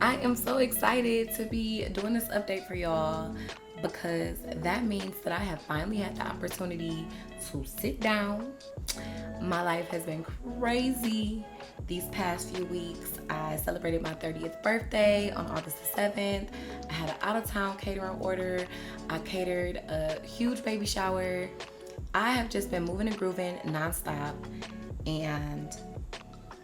I am so excited to be doing this update for y'all because that means that I have finally had the opportunity to sit down. My life has been crazy these past few weeks. I celebrated my 30th birthday on August the 7th. I had an out-of-town catering order. I catered a huge baby shower. I have just been moving and grooving nonstop, and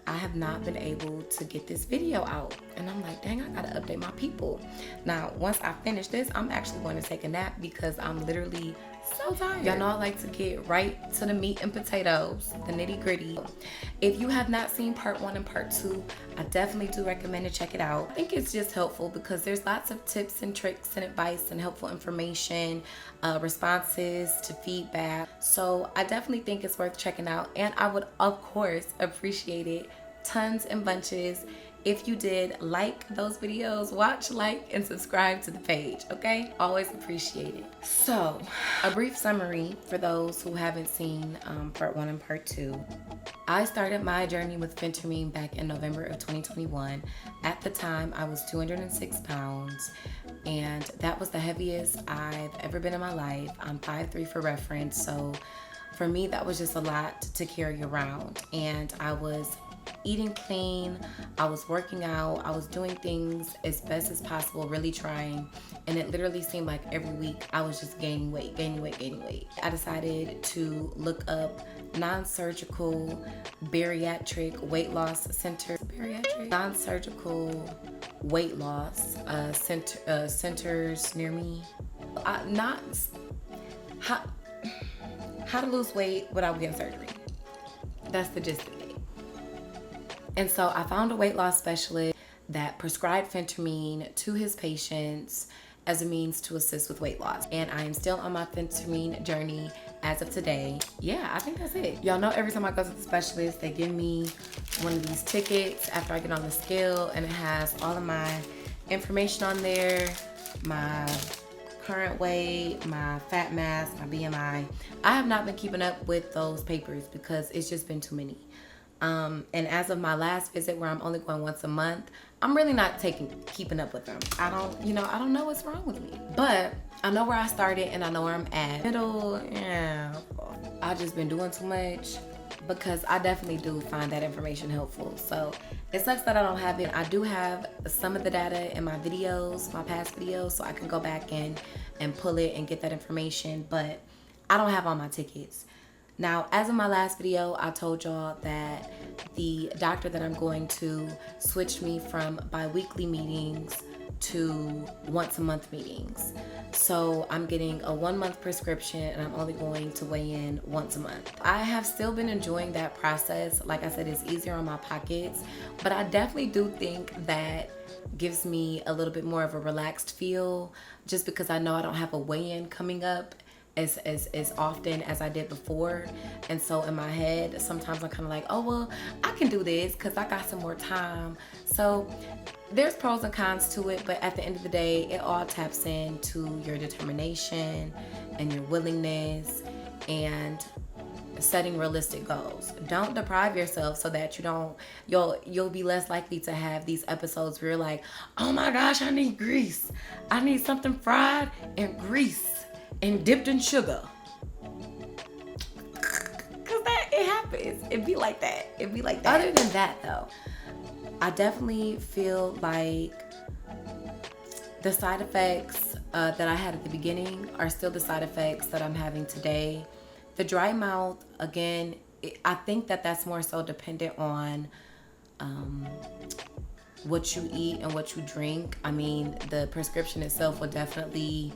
I have not been able to get this video out. And I'm like, dang, I gotta update my people. Now, once I finish this, I'm actually going to take a nap because I'm literally so tired. Y'all know I like to get right to the meat and potatoes, the nitty gritty. If you have not seen part 1 and part 2, I definitely do recommend to check it out. I think it's just helpful because there's lots of tips and tricks and advice and helpful information, responses to feedback. So I definitely think it's worth checking out. And I would, of course, appreciate it tons and bunches if you did like those videos, watch, like, and subscribe to the page, okay? Always appreciate it. So, a brief summary for those who haven't seen part 1 and part 2. I started my journey with Phentermine back in November of 2021. At the time, I was 206 pounds, and that was the heaviest I've ever been in my life. I'm 5'3" for reference, so for me, that was just a lot to carry around. And I was eating clean, I was working out, I was doing things as best as possible, really trying, and it literally seemed like every week I was just gaining weight. I decided to look up non-surgical bariatric weight loss center, non-surgical weight loss centers near me. How to lose weight without getting surgery. That's the gist of it. And so I found a weight loss specialist that prescribed Phentermine to his patients as a means to assist with weight loss. And I am still on my Phentermine journey as of today. Yeah, I think that's it. Y'all know every time I go to the specialist, they give me one of these tickets after I get on the scale, and it has all of my information on there, my current weight, my fat mass, my BMI. I have not been keeping up with those papers because it's just been too many. And as of my last visit, where I'm only going once a month, I'm really not keeping up with them. I don't know what's wrong with me, but I know where I started and I know where I'm at. I've just been doing too much because I definitely do find that information helpful. So it sucks that I don't have it. I do have some of the data in my videos, my past videos, so I can go back and pull it and get that information, but I don't have all my tickets. Now, as of my last video, I told y'all that the doctor that I'm going to switched me from bi-weekly meetings to once-a-month meetings. So I'm getting a 1-month prescription and I'm only going to weigh in once a month. I have still been enjoying that process. Like I said, it's easier on my pockets, but I definitely do think that gives me a little bit more of a relaxed feel just because I know I don't have a weigh-in coming up as often as I did before. And so in my head, sometimes I'm kind of like, oh, well, I can do this because I got some more time. So there's pros and cons to it, but at the end of the day, it all taps into your determination and your willingness and setting realistic goals. Don't deprive yourself so that you'll be less likely to have these episodes where you're like, oh my gosh, I need grease. I need something fried and grease and dipped in sugar. Cause it happens. It'd be like that. Other than that though, I definitely feel like the side effects that I had at the beginning are still the side effects that I'm having today. The dry mouth, again, I think that's more so dependent on what you eat and what you drink. I mean, the prescription itself will definitely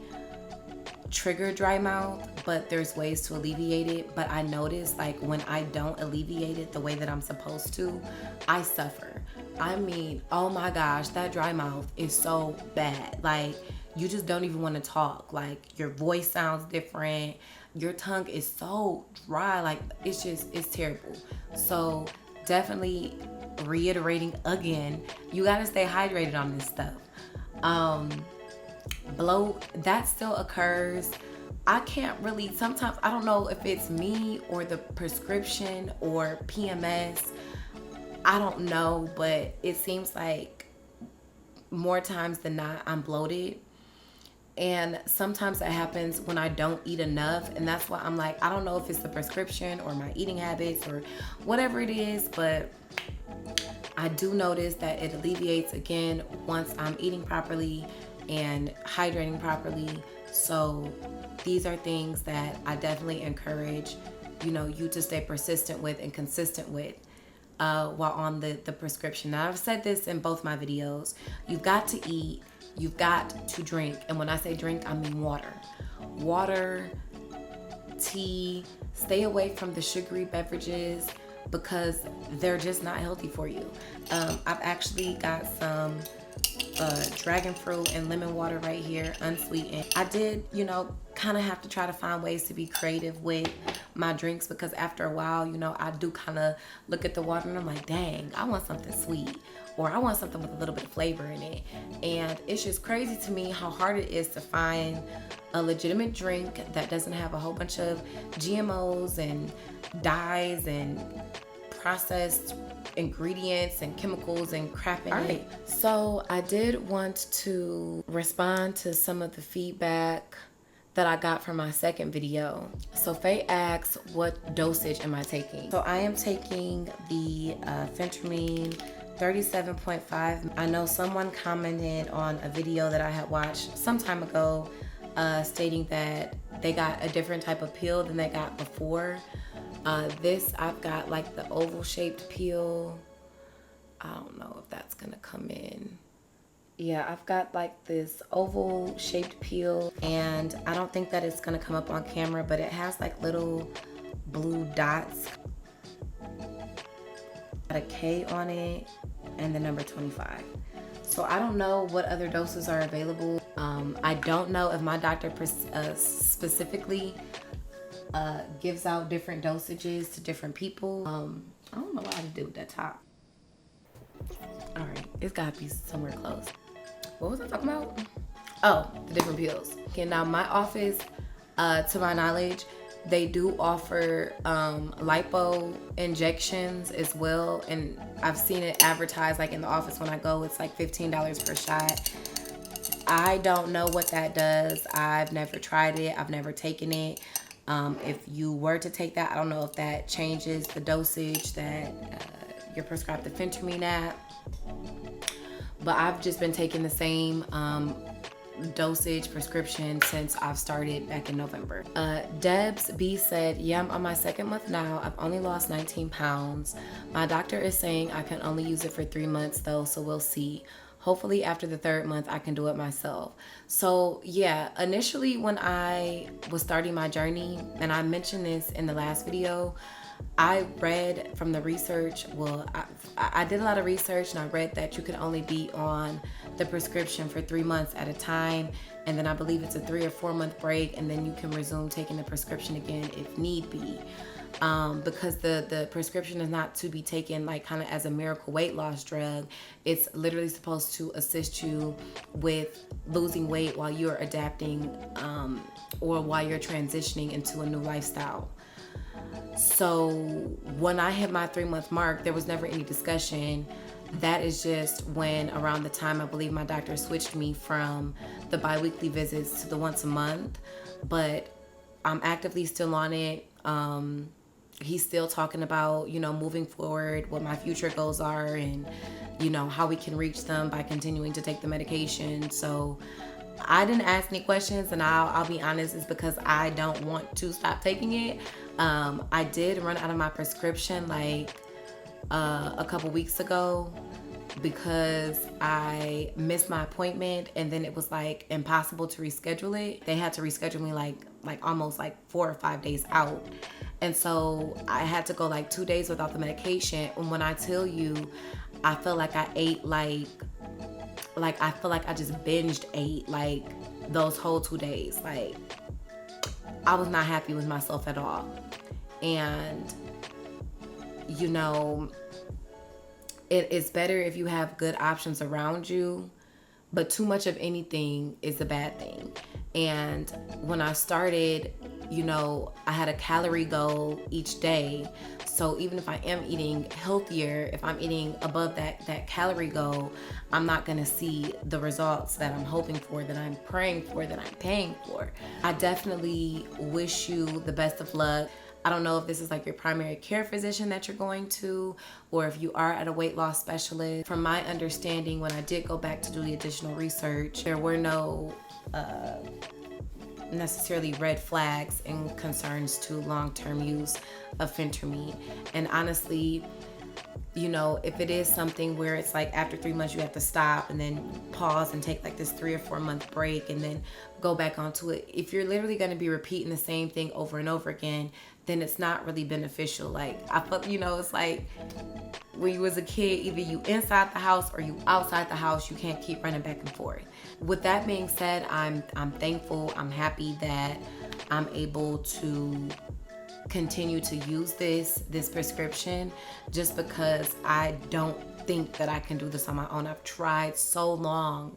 trigger dry mouth, but there's ways to alleviate it. But I notice, like, when I don't alleviate it the way that I'm supposed to, I suffer. I mean, oh my gosh, that dry mouth is so bad. Like, you just don't even want to talk. Like, your voice sounds different. Your tongue is so dry. Like, it's terrible. So definitely reiterating again, you got to stay hydrated on this stuff. Bloat, that still occurs. I can't really, sometimes I don't know if it's me or the prescription or PMS. I don't know, but it seems like more times than not, I'm bloated. And sometimes that happens when I don't eat enough. And that's why I'm like, I don't know if it's the prescription or my eating habits or whatever it is, but I do notice that it alleviates again once I'm eating properly and hydrating properly. So these are things that I definitely encourage, you to stay persistent with and consistent with while on the prescription. Now, I've said this in both my videos. You've got to eat. You've got to drink. And when I say drink, I mean water. Water, tea, stay away from the sugary beverages because they're just not healthy for you. I've actually got some dragon fruit and lemon water right here, unsweetened. I did, kind of have to try to find ways to be creative with my drinks because after a while, I do kind of look at the water and I'm like, dang, I want something sweet, or I want something with a little bit of flavor in it. And it's just crazy to me how hard it is to find a legitimate drink that doesn't have a whole bunch of GMOs and dyes and processed ingredients and chemicals and crap in it. So I did want to respond to some of the feedback that I got from my second video. So Faye asks, what dosage am I taking? So I am taking the Phentermine 37.5. I know someone commented on a video that I had watched some time ago stating that they got a different type of pill than they got before. This, I've got like the oval shaped peel. I don't know if that's gonna come in. Yeah, I've got like this oval shaped peel, and I don't think that it's gonna come up on camera, but it has like little blue dots. Got a K on it and the number 25. So I don't know what other doses are available. I don't know if my doctor specifically gives out different dosages to different people. I don't know what to do with that top. All right, it's gotta be somewhere close. What was I talking about? Oh, the different pills. Okay, now my office, to my knowledge, they do offer lipo injections as well, and I've seen it advertised like in the office when I go. It's like $15 per shot. I don't know what that does. I've never tried it. I've never taken it. If you were to take that, I don't know if that changes the dosage that you're prescribed the Phentermine at. But I've just been taking the same dosage prescription since I've started back in November. Debs B said, yeah, I'm on my second month now. I've only lost 19 pounds. My doctor is saying I can only use it for 3 months though, so we'll see. Hopefully after the 3rd month, I can do it myself. So yeah, initially when I was starting my journey, and I mentioned this in the last video, I read from the research, well, I did a lot of research and I read that you could only be on the prescription for 3 months at a time. And then I believe it's a 3 or 4 month break, and then you can resume taking the prescription again if need be. Because the prescription is not to be taken like kind of as a miracle weight loss drug. It's literally supposed to assist you with losing weight while you're adapting or while you're transitioning into a new lifestyle. So when I hit my 3 month mark, there was never any discussion. That is just when around the time I believe my doctor switched me from the bi-weekly visits to the once a month. But I'm actively still on it. He's still talking about, moving forward, what my future goals are, and, how we can reach them by continuing to take the medication. So I didn't ask any questions, and I'll be honest, it's because I don't want to stop taking it. I did run out of my prescription like a couple weeks ago because I missed my appointment, and then it was like impossible to reschedule it. They had to reschedule me like almost like 4 or 5 days out. And so I had to go like 2 days without the medication. And when I tell you, I feel like I ate like I feel like I just binged ate like those whole 2 days. Like I was not happy with myself at all. And it's better if you have good options around you, but too much of anything is a bad thing. And when I started, I had a calorie goal each day. So even if I am eating healthier, if I'm eating above that calorie goal, I'm not gonna see the results that I'm hoping for, that I'm praying for, that I'm paying for. I definitely wish you the best of luck. I don't know if this is like your primary care physician that you're going to, or if you are at a weight loss specialist. From my understanding, when I did go back to do the additional research, there were no necessarily red flags in concerns to long-term use of phentermine. And honestly, if it is something where it's like after 3 months you have to stop and then pause and take like this 3 or 4 month break and then go back onto it, if you're literally going to be repeating the same thing over and over again, then it's not really beneficial. Like I felt, it's like when you was a kid, either you inside the house or you outside the house. You can't keep running back and forth. With that being said, I'm thankful. I'm happy that I'm able to continue to use this prescription, just because I don't think that I can do this on my own. I've tried so long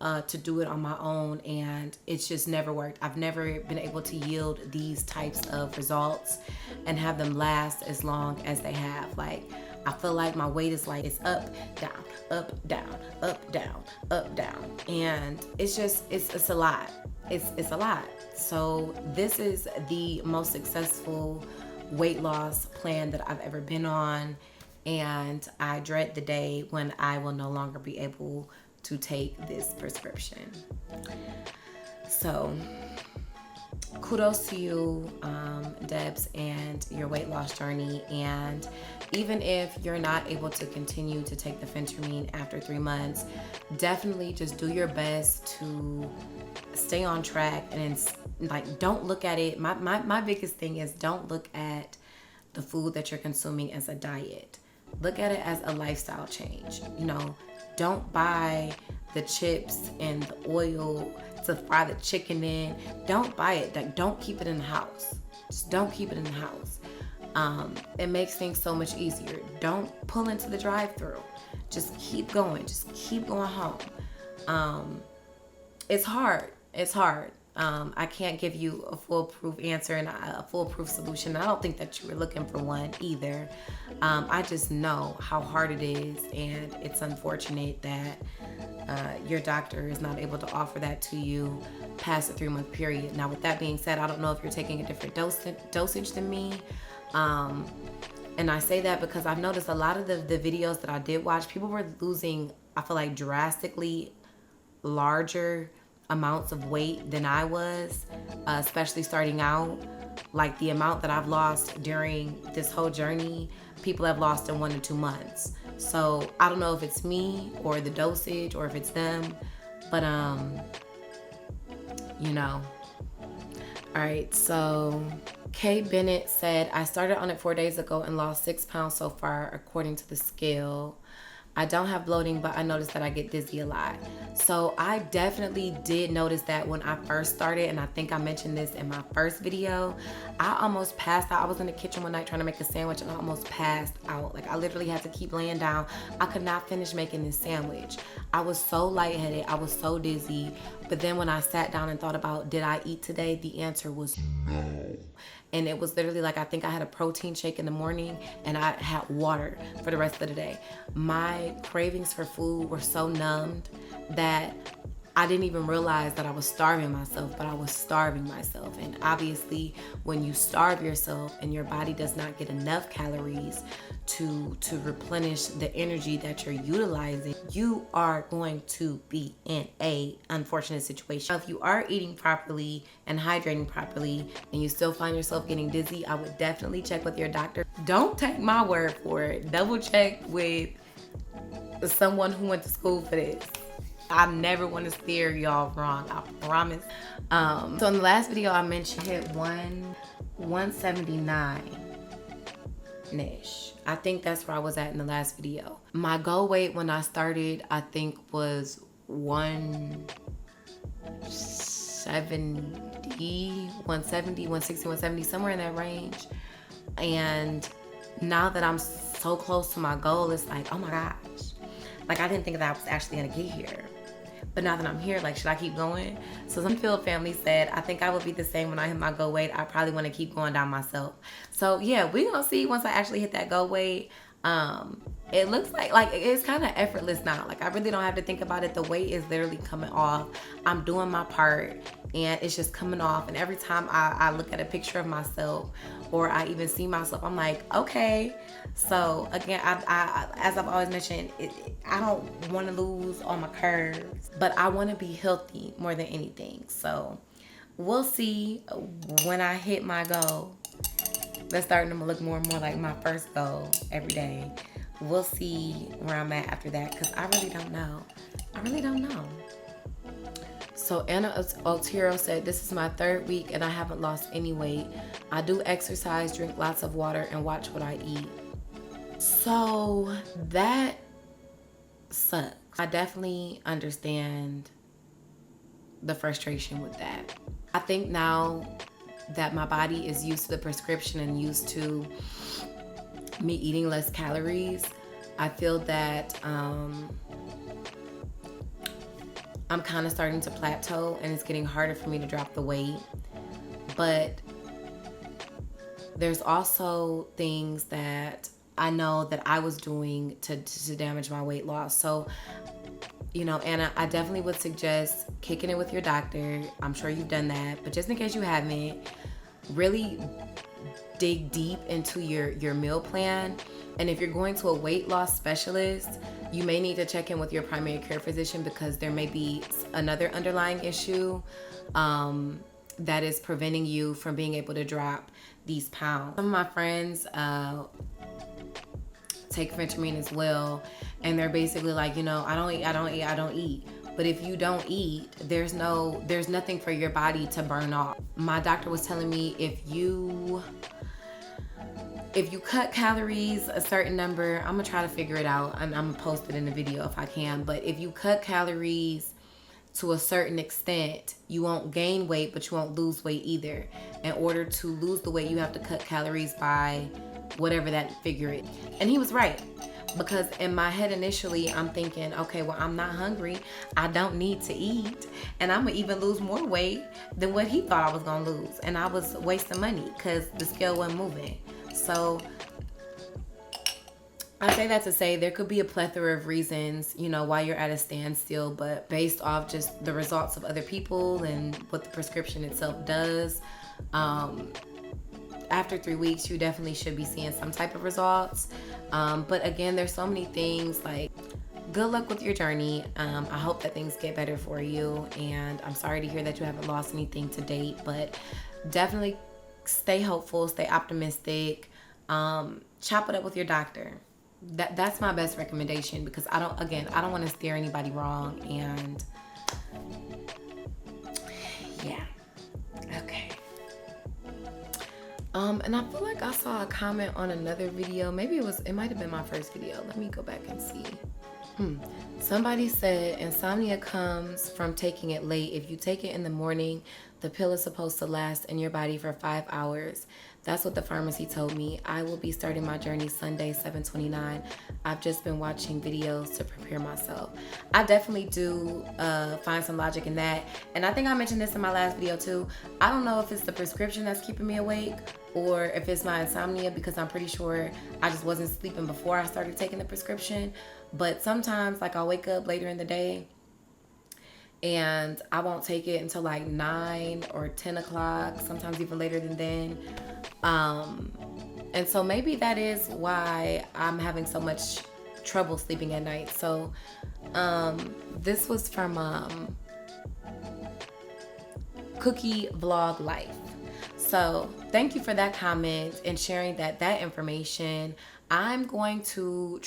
to do it on my own, and it's just never worked. I've never been able to yield these types of results and have them last as long as they have. Like, I feel like my weight is like, it's up, down, up, down, up, down, up, down. And it's just, it's a lot. It's a lot. So this is the most successful weight loss plan that I've ever been on. And I dread the day when I will no longer be able to take this prescription. So kudos to you, Debs, and your weight loss journey. And even if you're not able to continue to take the phentermine after 3 months, definitely just do your best to stay on track. And like, don't look at it. My biggest thing is, don't look at the food that you're consuming as a diet. Look at it as a lifestyle change. Don't buy the chips and the oil to fry the chicken in. Don't buy it. Like, don't keep it in the house. Just don't keep it in the house. It makes things so much easier. Don't pull into the drive-thru. Just keep going. Just keep going home. It's hard. It's hard. I can't give you a foolproof answer and a foolproof solution. I don't think that you were looking for one either. I just know how hard it is, and it's unfortunate that your doctor is not able to offer that to you past the 3-month period. Now, with that being said, I don't know if you're taking a different dosage than me. And I say that because I've noticed a lot of the videos that I did watch, people were losing, I feel like, drastically larger amounts of weight than I was, especially starting out. Like, the amount that I've lost during this whole journey, people have lost in 1 to 2 months. So I don't know if it's me or the dosage or if it's them, but All right, so Kay Bennett said, I started on it 4 days ago and lost 6 pounds so far according to the scale. I don't have bloating, but I noticed that I get dizzy a lot. So I definitely did notice that when I first started, and I think I mentioned this in my first video, I almost passed out. I was in the kitchen one night trying to make a sandwich and I almost passed out. Like, I literally had to keep laying down. I could not finish making this sandwich. I was so lightheaded. I was so dizzy. But then when I sat down and thought about, did I eat today? The answer was no. And it was literally like, I think I had a protein shake in the morning and I had water for the rest of the day. My cravings for food were so numbed that I didn't even realize that I was starving myself, but I was starving myself. And obviously, when you starve yourself and your body does not get enough calories to replenish the energy that you're utilizing, you are going to be in a unfortunate situation. If you are eating properly and hydrating properly and you still find yourself getting dizzy, I would definitely check with your doctor. Don't take my word for it. Double check with someone who went to school for this. I never want to steer y'all wrong, I promise. So in the last video I mentioned I hit 179-ish. I think that's where I was at in the last video. My goal weight when I started, I think, was 170, 160, somewhere in that range. And now that I'm so close to my goal, it's like, oh my gosh. Like, I didn't think that I was actually gonna get here. But now that I'm here, like, should I keep going? So some Field family said, I think I would be the same when I hit my goal weight. I probably want to keep going down myself. So yeah, we gonna see once I actually hit that goal weight. It looks like it's kind of effortless now. Like, I really don't have to think about it. The weight is literally coming off. I'm doing my part and it's just coming off. And every time I look at a picture of myself or I even see myself, I'm like, okay. So again, I as I've always mentioned, I don't want to lose all my curves, but I want to be healthy more than anything. So we'll see when I hit my goal. That's starting to look more and more like my first goal every day. We'll see where I'm at after that, because I really don't know. I really don't know. So Anna Otero said, this is my 3rd week and I haven't lost any weight. I do exercise, drink lots of water, and watch what I eat. So that sucks. I definitely understand the frustration with that. I think now that my body is used to the prescription and used to me eating less calories, I feel that I'm kind of starting to plateau and it's getting harder for me to drop the weight. But there's also things that I know that I was doing to damage my weight loss. So, you know, Anna, I definitely would suggest kicking it with your doctor. I'm sure you've done that, but just in case you haven't, really dig deep into your meal plan. And if you're going to a weight loss specialist, you may need to check in with your primary care physician, because there may be another underlying issue that is preventing you from being able to drop these pounds. Some of my friends take Phentermine as well, and they're basically like, you know, I don't eat. But if you don't eat, there's nothing for your body to burn off. My doctor was telling me if you cut calories a certain number, I'm gonna try to figure it out. I'm gonna post it in the video if I can. But if you cut calories to a certain extent, you won't gain weight, but you won't lose weight either. In order to lose the weight, you have to cut calories by whatever that figure is. And he was right. Because in my head initially, I'm thinking, okay, well, I'm not hungry. I don't need to eat. And I'm going to even lose more weight than what he thought I was going to lose. And I was wasting money because the scale wasn't moving. So I say that to say there could be a plethora of reasons, you know, why you're at a standstill. But based off just the results of other people and what the prescription itself does, after 3 weeks, you definitely should be seeing some type of results. But again, there's so many things. Like, good luck with your journey. I hope that things get better for you. And I'm sorry to hear that you haven't lost anything to date, but definitely stay hopeful, stay optimistic. Chop it up with your doctor. That's my best recommendation, because I don't want to steer anybody wrong. And yeah. Okay. And I feel like I saw a comment on another video. Maybe it might have been my first video. Let me go back and see. Somebody said insomnia comes from taking it late. If you take it in the morning, the pill is supposed to last in your body for 5 hours. That's what the pharmacy told me. I will be starting my journey Sunday, 7/29. I've just been watching videos to prepare myself. I definitely do find some logic in that. And I think I mentioned this in my last video too. I don't know if it's the prescription that's keeping me awake or if it's my insomnia, because I'm pretty sure I just wasn't sleeping before I started taking the prescription. But sometimes, like, I'll wake up later in the day and I won't take it until like 9 or 10 o'clock, sometimes even later than then. And so maybe that is why I'm having so much trouble sleeping at night. So this was from Cookie Vlog Life. So thank you for that comment and sharing that information. I am going to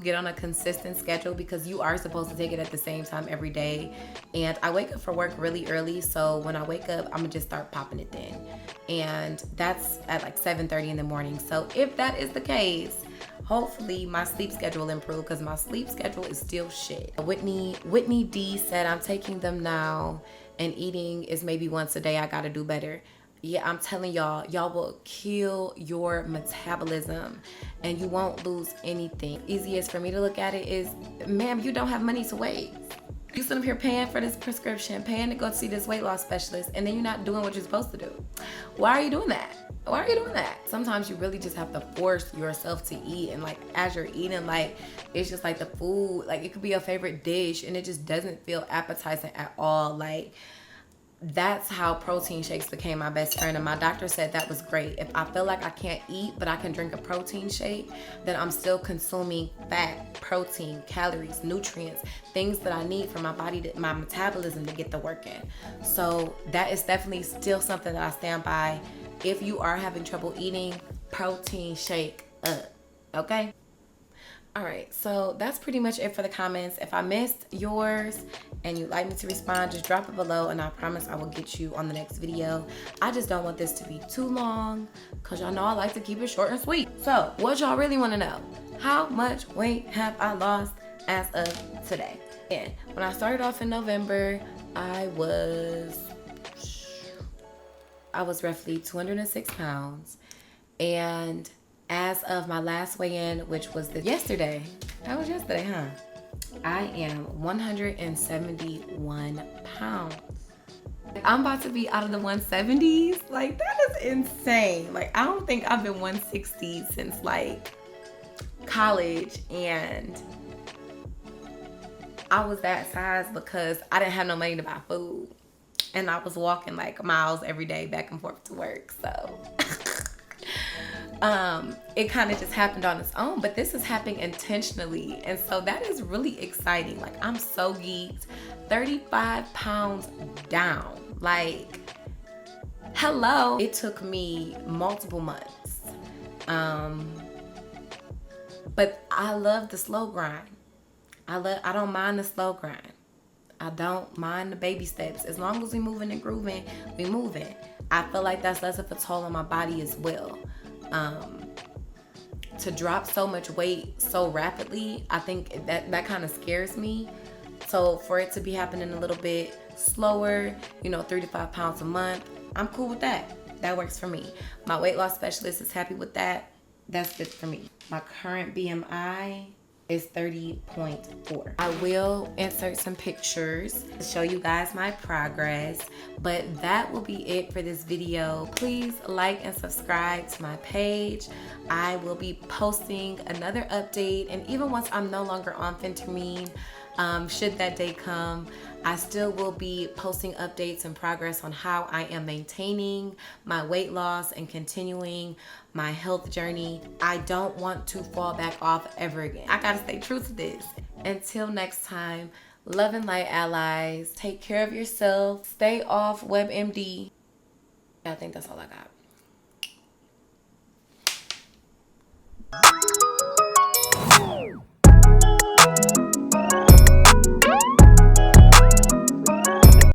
get on a consistent schedule, because you are supposed to take it at the same time every day. And I wake up for work really early. So when I wake up, I'm gonna just start popping it then. And that's at like 7:30 in the morning. So if that is the case, hopefully my sleep schedule will improve, because my sleep schedule is still shit. Whitney D said, I'm taking them now and eating is maybe once a day. I gotta do better. Yeah, I'm telling y'all will kill your metabolism and you won't lose anything. Easiest for me to look at it is, ma'am, you don't have money to waste. You sit up here paying for this prescription, paying to go see this weight loss specialist, and then you're not doing what you're supposed to do. Why are you doing that? Why are you doing that? Sometimes you really just have to force yourself to eat, and like as you're eating, like it's just like the food, like it could be your favorite dish and it just doesn't feel appetizing at all. Like that's how protein shakes became my best friend, and my doctor said that was great. If I feel like I can't eat but I can drink a protein shake, then I'm still consuming fat, protein, calories, nutrients, things that I need for my body, to my metabolism to get the work in. So that is definitely still something that I stand by. If you are having trouble eating, protein shake up, okay? All right, so that's pretty much it for the comments. If I missed yours and you'd like me to respond, just drop it below and I promise I will get you on the next video. I just don't want this to be too long because y'all know I like to keep it short and sweet. So what y'all really want to know? How much weight have I lost as of today? And when I started off in November, I was roughly 206 pounds. And as of my last weigh-in, which was yesterday, that was yesterday, huh? I am 171 pounds. I'm about to be out of the 170s. Like, that is insane. Like, I don't think I've been 160 since like college, and I was that size because I didn't have no money to buy food. And I was walking like miles every day back and forth to work, so it kind of just happened on its own, but this is happening intentionally, and so that is really exciting. Like, I'm so geeked. 35 pounds down. Like, hello. It took me multiple months, but I love the slow grind. I don't mind the slow grind. I don't mind the baby steps. As long as we moving and grooving, we moving. I feel like that's less of a toll on my body as well. To drop so much weight so rapidly, I think that kind of scares me. So for it to be happening a little bit slower, 3 to 5 pounds a month, I'm cool with that. That works for me. My weight loss specialist is happy with that. That's good for me. My current BMI is 30.4. I will insert some pictures to show you guys my progress, but that will be it for this video. Please like and subscribe to my page. I will be posting another update, and even once I'm no longer on Phentermine, should that day come, I still will be posting updates and progress on how I am maintaining my weight loss and continuing my health journey. I don't want to fall back off ever again. I gotta stay true to this. Until next time, love and light, allies. Take care of yourself. Stay off WebMD. I think that's all I got.